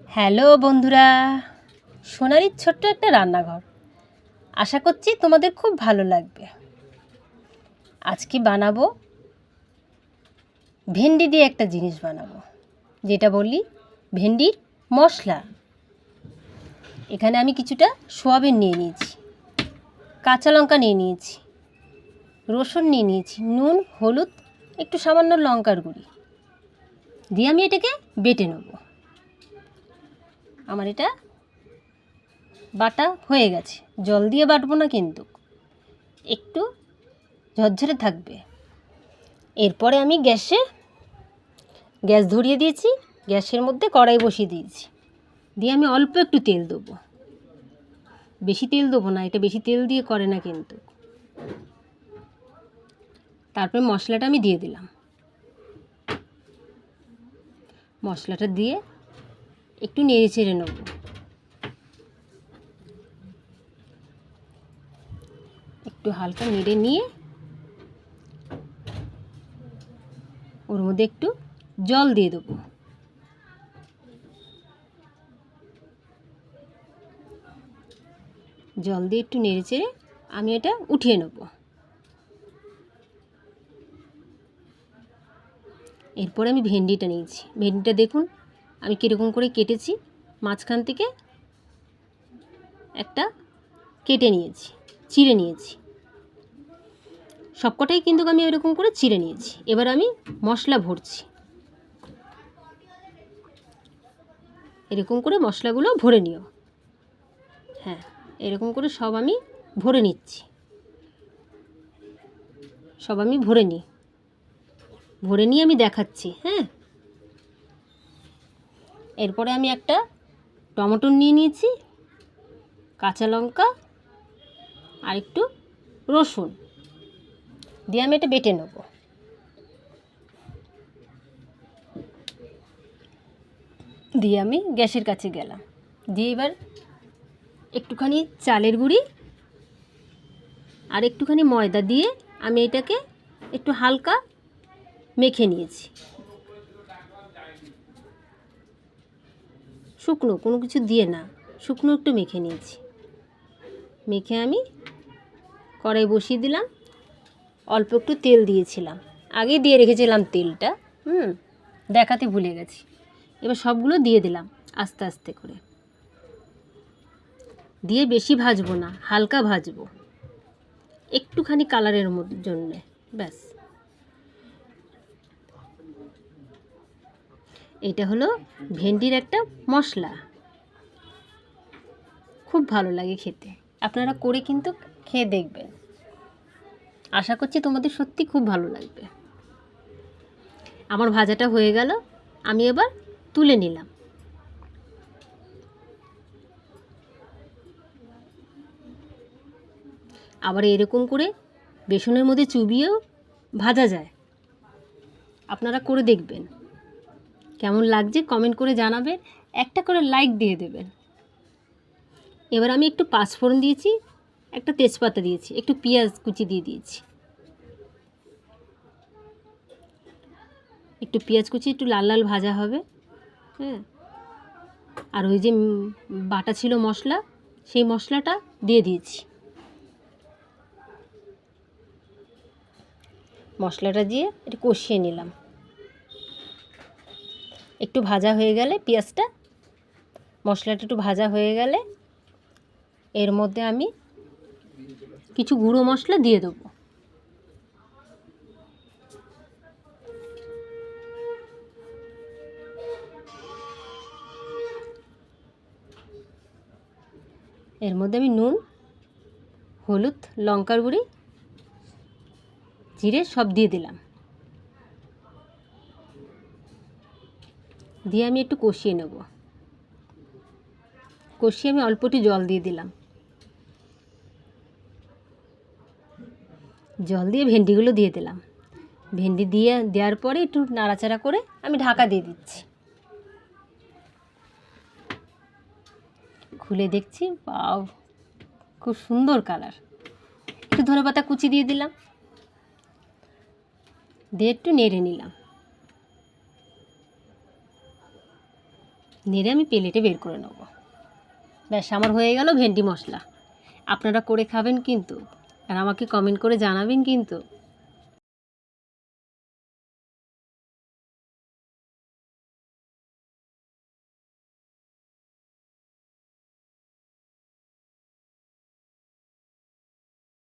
Hello বন্ধুরা, সোনারির ছোট্ট একটা রান্নাঘর। আশা করছি তোমাদের খুব ভালো লাগবে। আজকে বানাবো ভেন্ডি দিয়ে একটা জিনিস বানাবো, যেটা বলি ভেন্ডির মশলা। এখানে আমি কিছুটা সোয়াবিন নিয়ে নিয়েছি, কাঁচা লঙ্কা নিয়ে নিয়েছি, রসুন নিয়ে নিয়েছি, নুন, হলুদ, একটু সামান্য লঙ্কার গুঁড়ি দিয়ে আমি এটাকে বেটে নেব। আমার এটা বাটা হয়ে গেছে। জল দিয়ে বাটবো না, কিন্তু একটু ঝরঝরে থাকবে। এরপরে আমি গ্যাস ধরিয়ে দিয়েছি, গ্যাসের মধ্যে কড়াই বসিয়ে দিয়েছি। দিয়ে আমি অল্প একটু তেল দেবো, বেশি তেল দেবো না, এটা বেশি তেল দিয়ে করে না কিন্তু। তারপরে মশলাটা আমি দিয়ে দিলাম। মশলাটা দিয়ে একটু নেড়ে চেড়ে নেব। একটু হালকা নেড়ে নিয়ে ওর মধ্যে একটু জল দিয়ে দেবো। জল দিয়ে একটু নেড়ে চেড়ে আমি এটা উঠিয়ে নেব। এরপরে আমি ভেন্ডিটা নিয়েছি। ভেন্ডিটা দেখুন আমি কীরকম করে কেটেছি। মাঝখান থেকে একটা কেটে নিয়েছি, চিড়ে নিয়েছি। সবকটাই কিন্তু আমি এরকম করে চিড়ে নিয়েছি। এবার আমি মশলা ভরছি। এরকম করে মশলাগুলো ভরে নিও। হ্যাঁ, এরকম করে সব আমি ভরে নিচ্ছি। সব আমি ভরে নিয়ে আমি দেখাচ্ছি। হ্যাঁ, এরপরে আমি একটা টমেটো নিয়ে নিয়েছি, কাঁচা লঙ্কা আর একটু রসুন দিয়ে আমি এটা বেটে নেব। দিয়ে আমি গ্যাসের কাছে গেলাম। দিয়ে এবার একটুখানি চালের গুঁড়ি আর একটুখানি ময়দা দিয়ে আমি এটাকে একটু হালকা মেখে নিয়েছি। শুকনো কোনো কিছু দিয়ে না, শুকনো একটু মেখে নিয়েছি। মেখে আমি কড়াই বসিয়ে দিলাম। অল্প একটু তেল দিয়েছিলাম, আগেই দিয়ে রেখেছিলাম তেলটা। দেখাতে ভুলে গেছি। এবার সবগুলো দিয়ে দিলাম আস্তে আস্তে করে। দিয়ে বেশি ভাজবো না, হালকা ভাজবো, একটুখানি কালারের জন্যে, ব্যাস। এটা হলো ভেন্ডির একটা মশলা, খুব ভালো লাগে খেতে। আপনারা করে কিন্তু খেয়ে দেখবেন। আশা করছি তোমাদের সত্যি খুব ভালো লাগবে। আমার ভাজাটা হয়ে গেল, আমি এবার তুলে নিলাম। আবার এরকম করে বেসনের মধ্যে চুবিয়েও ভাজা যায়। আপনারা করে দেখবেন, কেমন লাগছে কমেন্ট করে জানাবেন, একটা করে লাইক দিয়ে দেবেন। এবার আমি একটু পাঁচফোড়ন দিয়েছি, একটা তেজপাতা দিয়েছি, একটু পেঁয়াজ কুচি দিয়ে দিয়েছি। একটু পেঁয়াজ কুচি একটু লাল লাল ভাজা হবে। হ্যাঁ, আর ওই যে বাটা ছিল মশলা, সেই মশলাটা দিয়ে দিয়েছি। মশলাটা দিয়ে একটু কষিয়ে নিলাম। একটু ভাজা হয়ে গেলে পেঁয়াজটা, মশলাটা একটু ভাজা হয়ে গেলে এর মধ্যে আমি কিছু গুঁড়ো মশলা দিয়ে দেবো। এর মধ্যে আমি নুন, হলুদ, লঙ্কার গুঁড়ি, জিরে সব দিয়ে দিলাম। দিয়ে আমি একটু কষিয়ে নেব। কষিয়ে আমি অল্প একটু জল দিয়ে দিলাম। জল দিয়ে ভেন্ডিগুলো দিয়ে দিলাম। ভেন্ডি দেওয়ার পরে একটু নাড়াচাড়া করে আমি ঢাকা দিয়ে দিচ্ছি। খুলে দেখছি, বাও, খুব সুন্দর কালার। একটু ধনেপাতা কুচি দিয়ে দিলাম, দিয়ে একটু নেড়ে নিলাম। নেড়ে আমি প্লেটে বের করে নেব। ব্যাস আমার হয়ে গেল ভেন্ডি মশলা। আপনারা করে খাবেন কিন্তু, আর আমাকে কমেন্ট করে জানাবেন কিন্তু।